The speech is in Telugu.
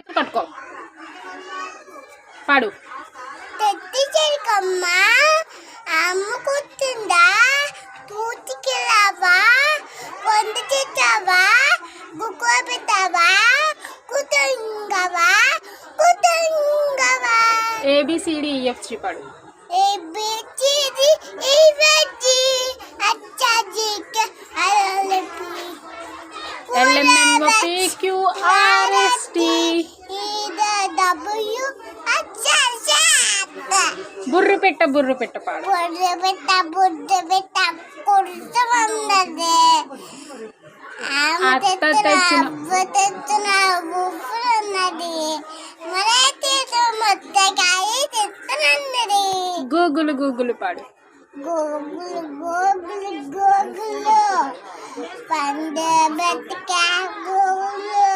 కట్టుకో పాడు. తెచ్చికమ్మ అమ్మ కూర్చుందా పూతికి రావా కొండ చేస్తావా గుక్కో పెట్టావా కుతుంగవా కుతుంగవా. ABCDEFG పాడు. ABCDEFG అచ్చాజిక LMNOPQRST బుర్రు పెట్ట పాడు. అత్త తెచ్చిన గూగులు పాడు. గూగులు పండు బతికా గూగులు